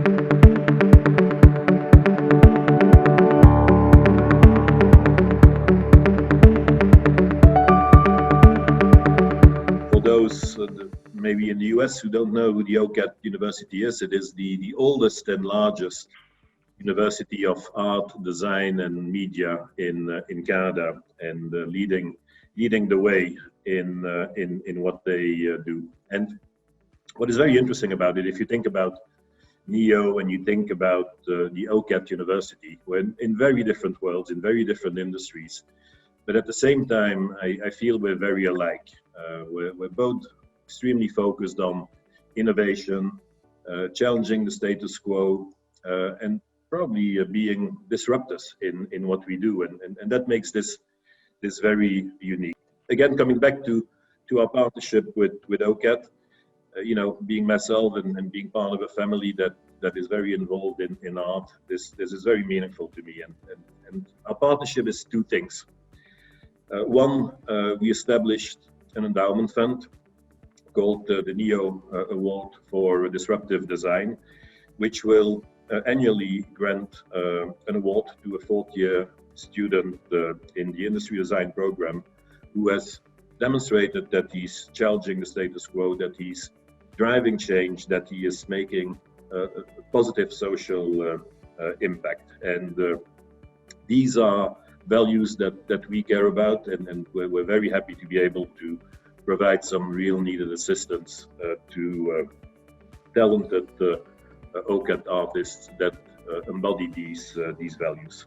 For those maybe in the US who don't know who the OCAD University is, it is the oldest and largest university of art, design, and media in Canada, and leading the way in what they do. And what is very interesting about it, if you think about NEO and you think about the OCAD University, we're in very different worlds, in very different industries, but at the same time, I feel we're very alike. We're both extremely focused on innovation, challenging the status quo, and probably being disruptors in what we do, and that makes this very unique. Again, coming back to our partnership with OCAD, being myself and being part of a family that is very involved in art, this is very meaningful to me, and our partnership is two things. One, we established an endowment fund called the NEO Award for Disruptive Design, which will annually grant an award to a fourth-year student in the industry design program who has demonstrated that he's challenging the status quo, that he's driving change, that he is making a positive social impact. And these are values that we care about, and we're very happy to be able to provide some real needed assistance to talented OCAD artists that embody these values.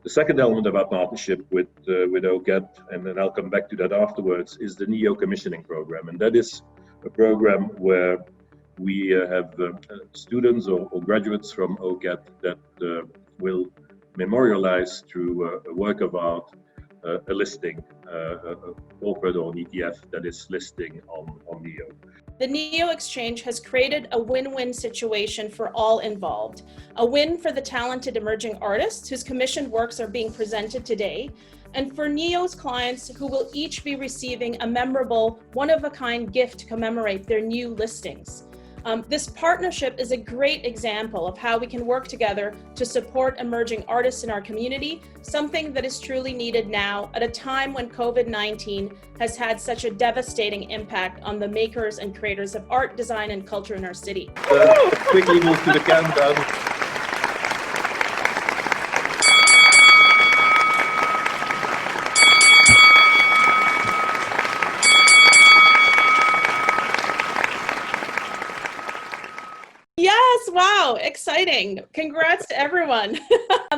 The second element of our partnership with OCAD, and then I'll come back to that afterwards, is the NEO commissioning program, and that is a program where we have students or graduates from OCAD that will memorialize through a work of art a listing, a corporate or an ETF that is listing on NEO. The NEO Exchange has created a win-win situation for all involved. A win for the talented emerging artists whose commissioned works are being presented today, and for NEO's clients who will each be receiving a memorable, one-of-a-kind gift to commemorate their new listings. This partnership is a great example of how we can work together to support emerging artists in our community, something that is truly needed now at a time when COVID-19 has had such a devastating impact on the makers and creators of art, design, and culture in our city. Quickly move to the countdown. Yes, wow, exciting. Congrats to everyone.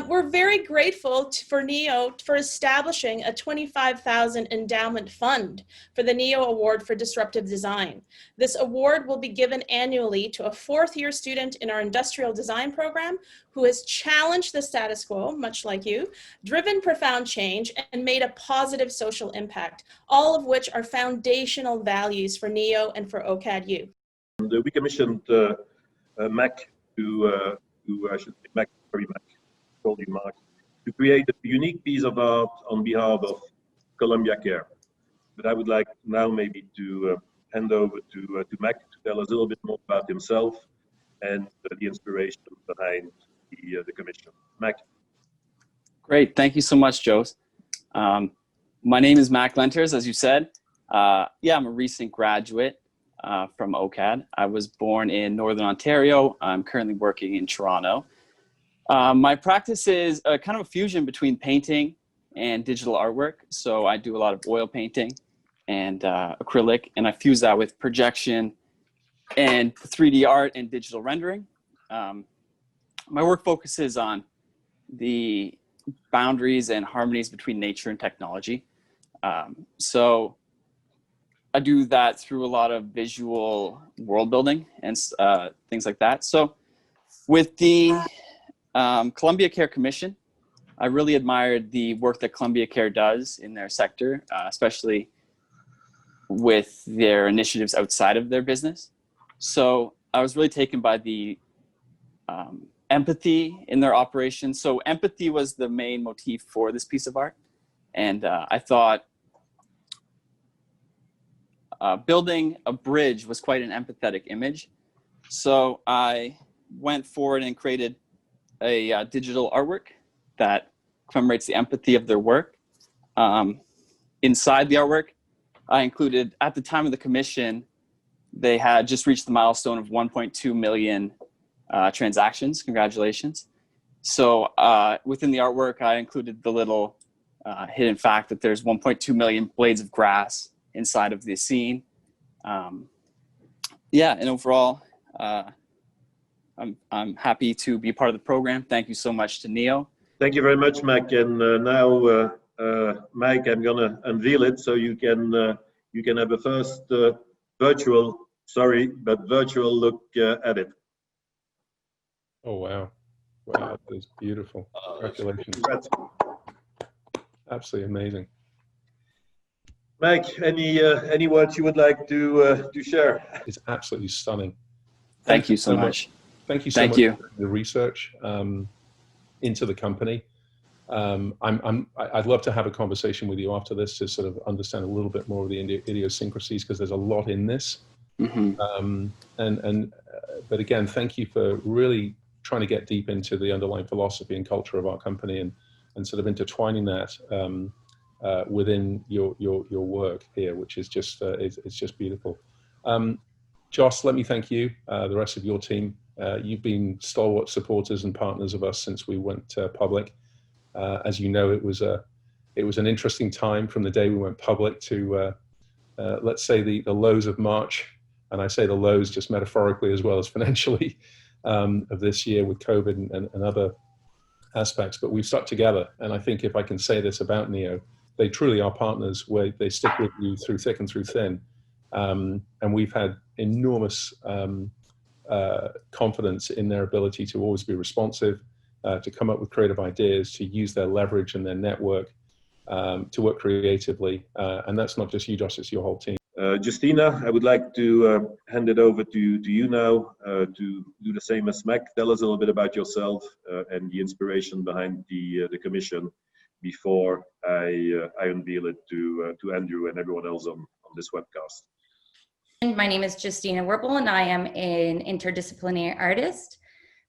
We're very grateful for NEO for establishing a $25,000 endowment fund for the NEO Award for Disruptive Design. This award will be given annually to a fourth-year student in our industrial design program who has challenged the status quo, much like you, driven profound change, and made a positive social impact, all of which are foundational values for NEO and for OCAD U. We commissioned Mac I should say Mac, sorry Mac, called you Mark, to create a unique piece of art on behalf of Columbia Care. But I would like now maybe to hand over to Mac to tell us a little bit more about himself and the inspiration behind the commission. Mac. Great, thank you so much, Joe. My name is Mac Lenters, as you said. I'm a recent graduate from OCAD. I was born in Northern Ontario. I'm currently working in Toronto. My practice is kind of a fusion between painting and digital artwork. So I do a lot of oil painting and acrylic, and I fuse that with projection and 3D art and digital rendering. My work focuses on the boundaries and harmonies between nature and technology. So I do that through a lot of visual world building and things like that. So with the Columbia Care Commission, I really admired the work that Columbia Care does in their sector, especially with their initiatives outside of their business. So I was really taken by the empathy in their operations. So empathy was the main motif for this piece of art. And I thought building a bridge was quite an empathetic image. So I went forward and created a digital artwork that commemorates the empathy of their work. Inside the artwork, I included, at the time of the commission, they had just reached the milestone of 1.2 million transactions. Congratulations. So within the artwork, I included the little hidden fact that there's 1.2 million blades of grass inside of the scene. Yeah, and overall, I'm happy to be part of the program. Thank you so much to Neo. Thank you very much, Mac. And now, Mike, I'm gonna unveil it so you can have a first virtual look at it. Oh wow! Wow, that is beautiful. Congratulations! Congrats. Absolutely amazing. Mike, any words you would like to share? It's absolutely stunning. Thank you so much. Thank you so much for the research into the company. I'd love to have a conversation with you after this to sort of understand a little bit more of the idiosyncrasies, because there's a lot in this. Mm-hmm. But again, thank you for really trying to get deep into the underlying philosophy and culture of our company, and sort of intertwining that within your work here, which is just it's just beautiful. Joss, let me thank you, the rest of your team. You've been stalwart supporters and partners of us since we went public. As you know, it was an interesting time from the day we went public to let's say the lows of March, and I say the lows just metaphorically as well as financially, of this year with COVID and other aspects. But we've stuck together, and I think if I can say this about Neo, they truly are partners where they stick with you through thick and through thin. And we've had enormous confidence in their ability to always be responsive, to come up with creative ideas, to use their leverage and their network to work creatively. And that's not just you, Josh, it's your whole team. Justina, I would like to hand it over to you now to do the same as Mac. Tell us a little bit about yourself and the inspiration behind the commission before I unveil it to Andrew and everyone else on this webcast. My name is Justina Werpel, and I am an interdisciplinary artist.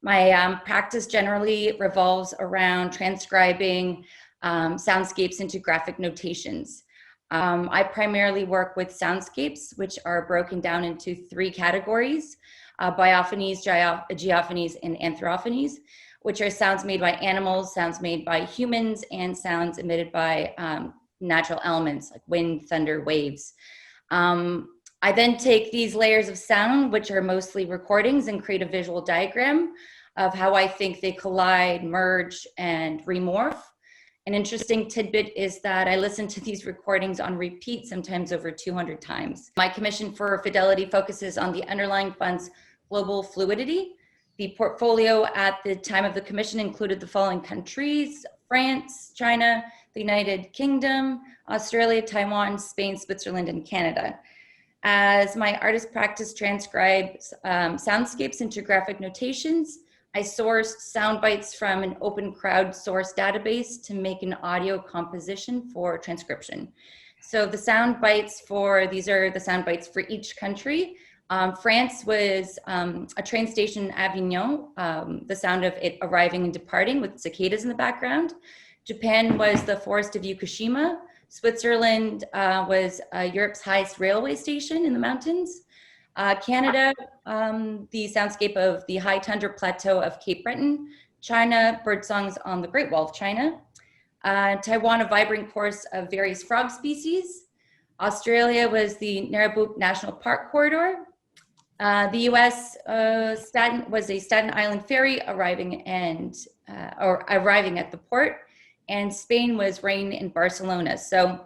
My practice generally revolves around transcribing soundscapes into graphic notations. I primarily work with soundscapes, which are broken down into 3 categories: biophonies, geophonies, and anthrophonies, which are sounds made by animals, sounds made by humans, and sounds emitted by natural elements like wind, thunder, waves. I then take these layers of sound, which are mostly recordings, and create a visual diagram of how I think they collide, merge, and remorph. An interesting tidbit is that I listen to these recordings on repeat, sometimes over 200 times. My commission for fidelity focuses on the underlying fund's global fluidity. The portfolio at the time of the commission included the following countries: France, China, the United Kingdom, Australia, Taiwan, Spain, Switzerland, and Canada. As my artist practice transcribes soundscapes into graphic notations, I sourced sound bites from an open crowdsourced database to make an audio composition for transcription. So the sound bites these are the sound bites for each country. France was a train station in Avignon, the sound of it arriving and departing with cicadas in the background. Japan was the forest of Fukushima. Switzerland was Europe's highest railway station in the mountains. Canada, the soundscape of the high tundra plateau of Cape Breton. China, birdsongs on the Great Wall of China. Taiwan, a vibrant chorus of various frog species. Australia was the Narrabeen National Park corridor. The US was a Staten Island ferry arriving at the port. And Spain was rain in Barcelona. So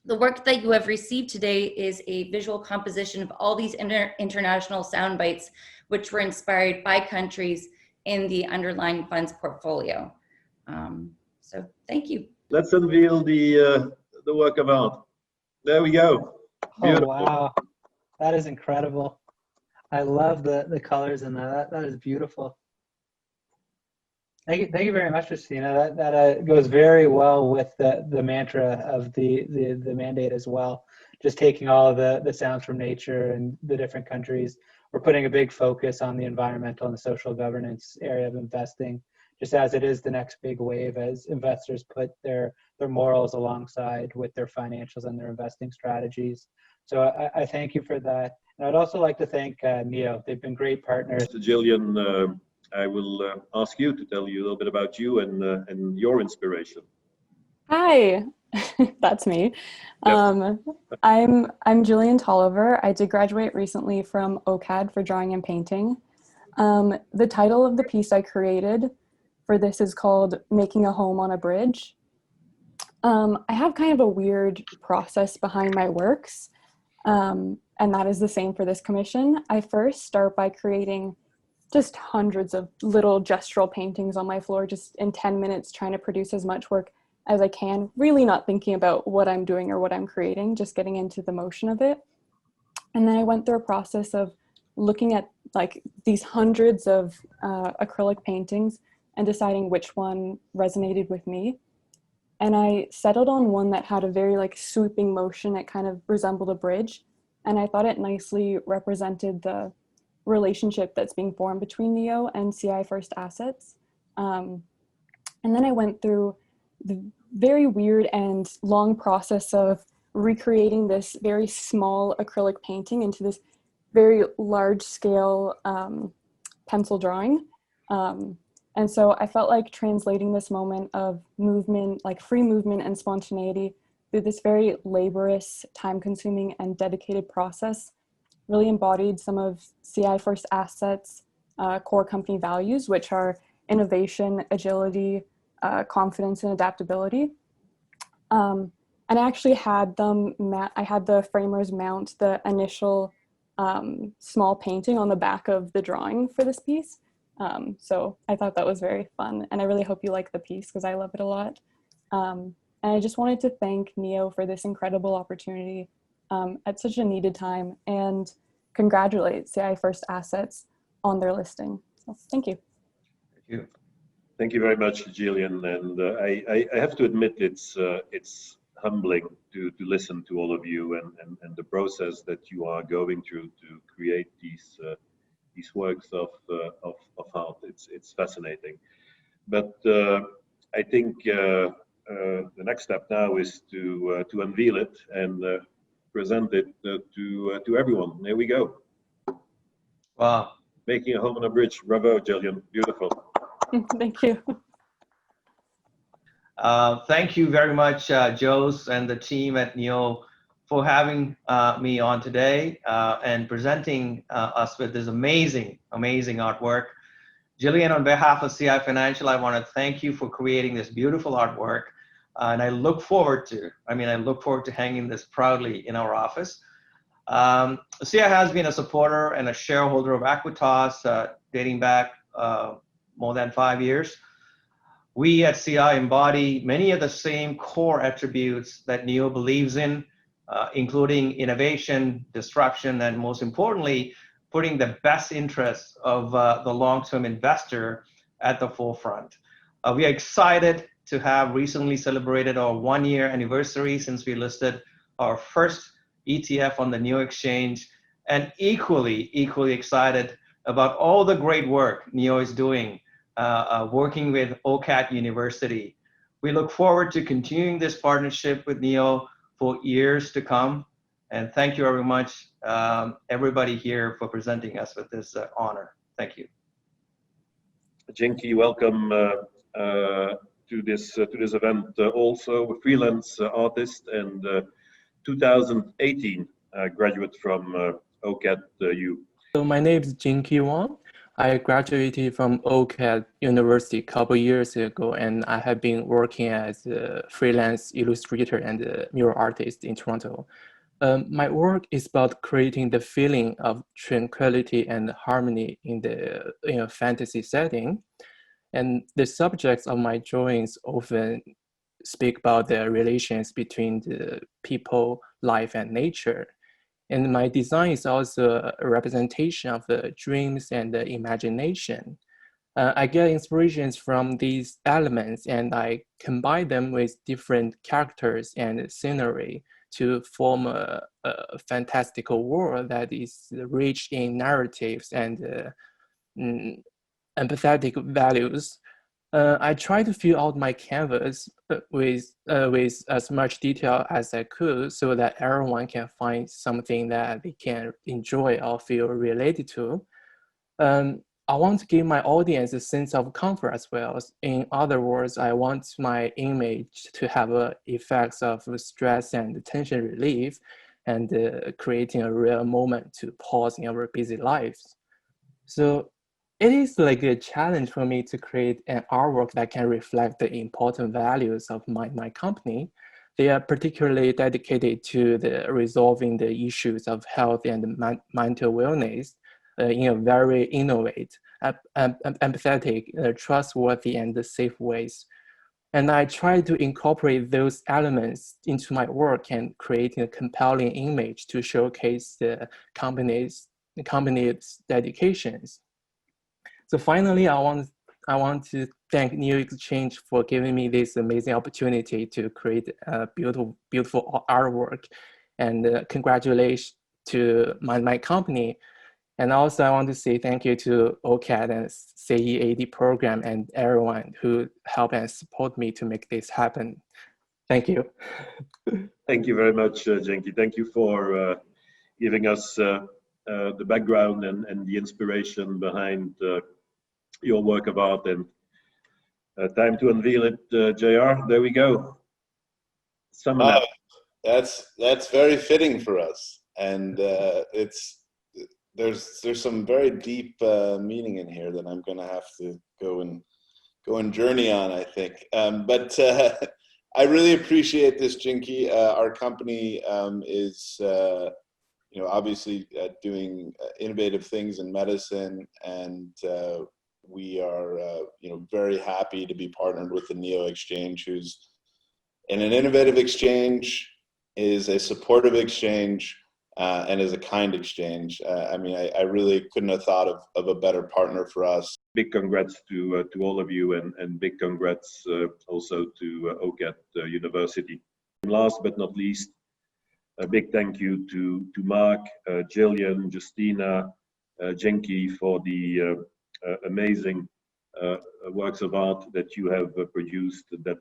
the work that you have received today is a visual composition of all these international sound bites, which were inspired by countries in the underlying funds portfolio. So thank you. Let's unveil the work of art. There we go. Beautiful. Oh, wow. That is incredible. I love the colors in that. That is beautiful. Thank you very much, Justina. That goes very well with the mantra of the mandate as well. Just taking all of the sounds from nature and the different countries, we're putting a big focus on the environmental and the social governance area of investing, just as it is the next big wave as investors put their morals alongside with their financials and their investing strategies. So I thank you for that. And I'd also like to thank NEO. They've been great partners. Jillian, I will ask you to tell you a little bit about you and your inspiration. Hi, that's me. Yep. I'm Jillian Tolliver. I did graduate recently from OCAD for drawing and painting. The title of the piece I created for this is called Making a Home on a Bridge. I have kind of a weird process behind my works, and that is the same for this commission. I first start by creating just hundreds of little gestural paintings on my floor, just in 10 minutes, trying to produce as much work as I can, really not thinking about what I'm doing or what I'm creating, just getting into the motion of it. And then I went through a process of looking at like these hundreds of acrylic paintings and deciding which one resonated with me. And I settled on one that had a very like sweeping motion. It kind of resembled a bridge. And I thought it nicely represented the relationship that's being formed between NEO and CI First Assets. And then I went through the very weird and long process of recreating this very small acrylic painting into this very large scale pencil drawing. And so I felt like translating this moment of movement, like free movement and spontaneity, through this very laborious, time-consuming, and dedicated process really embodied some of CI First Assets' core company values, which are innovation, agility, confidence, and adaptability. And I actually had them, I had the framers mount the initial small painting on the back of the drawing for this piece. So I thought that was very fun, and I really hope you like the piece because I love it a lot. And I just wanted to thank NEO for this incredible opportunity at such a needed time, and congratulate CI First Assets on their listing. So thank you. Thank you. Thank you very much, Jillian. And I have to admit, it's humbling to listen to all of you and the process that you are going through to create these works of art. It's fascinating. But I think the next step now is to unveil it and present it to everyone. There we go. Wow. Making a Home on a Bridge. Bravo, Jillian. Beautiful. Thank you. Thank you very much, Jose and the team at NEO for having me on today and presenting us with this amazing artwork. Jillian, on behalf of CI Financial, I want to thank you for creating this beautiful artwork. And I look forward to hanging this proudly in our office. CI has been a supporter and a shareholder of Equitas dating back more than 5 years. We at CI embody many of the same core attributes that NEO believes in, including innovation, disruption, and most importantly, putting the best interests of the long-term investor at the forefront. We are excited to have recently celebrated our 1-year anniversary since we listed our first ETF on the NEO exchange, and equally excited about all the great work NEO is doing working with OCAD University. We look forward to continuing this partnership with NEO for years to come. And thank you very much, everybody here, for presenting us with this honor. Thank you. Jinky, welcome to this event. Also a freelance artist and 2018 graduate from OCAD U. So my name is Jinky Wang. I graduated from OCAD University a couple years ago, and I have been working as a freelance illustrator and mural artist in Toronto. My work is about creating the feeling of tranquility and harmony in a fantasy setting. And the subjects of my drawings often speak about the relations between the people, life, and nature. And my design is also a representation of the dreams and the imagination. I get inspirations from these elements and I combine them with different characters and scenery to form a fantastical world that is rich in narratives and empathetic values. I try to fill out my canvas with as much detail as I could so that everyone can find something that they can enjoy or feel related to. I want to give my audience a sense of comfort as well. In other words, I want my image to have effects of stress and tension relief and creating a real moment to pause in our busy lives. So it is like a challenge for me to create an artwork that can reflect the important values of my company. They are particularly dedicated to resolving the issues of health and mental wellness in a very innovative, empathetic, trustworthy, and safe ways. And I try to incorporate those elements into my work and create a compelling image to showcase the company's dedications. So finally, I want to thank New Exchange for giving me this amazing opportunity to create a beautiful artwork, and congratulations to my company. And also, I want to say thank you to OCAD and CEAD program and everyone who helped and support me to make this happen. Thank you. Thank you very much, Jenki. Thank you for giving us the background and the inspiration behind your work of art. And time to unveil it, JR. There we go. That's very fitting for us, and there's some very deep meaning in here that I'm going to have to go and journey on, I think. But I really appreciate this, Jinky. Our company is obviously doing innovative things in medicine, and we are very happy to be partnered with the NEO Exchange, who's in an innovative exchange, is a supportive exchange, and is a kind exchange. I mean, I really couldn't have thought of a better partner for us. Big congrats to all of you, and big congrats also to OCAD University. And last but not least, a big thank you to Mark, Jillian, Justina, Jenki for the amazing works of art that you have produced that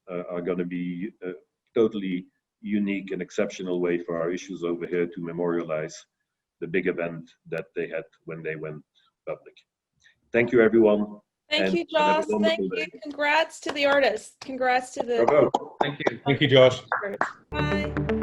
are going to be totally unique and exceptional way for our issues over here to memorialize the big event that they had when they went public. Thank you, everyone. Thank you, Josh. Thank you. Congrats to the artists. Congrats to the. Bravo. Thank you. Thank you, Josh. Bye.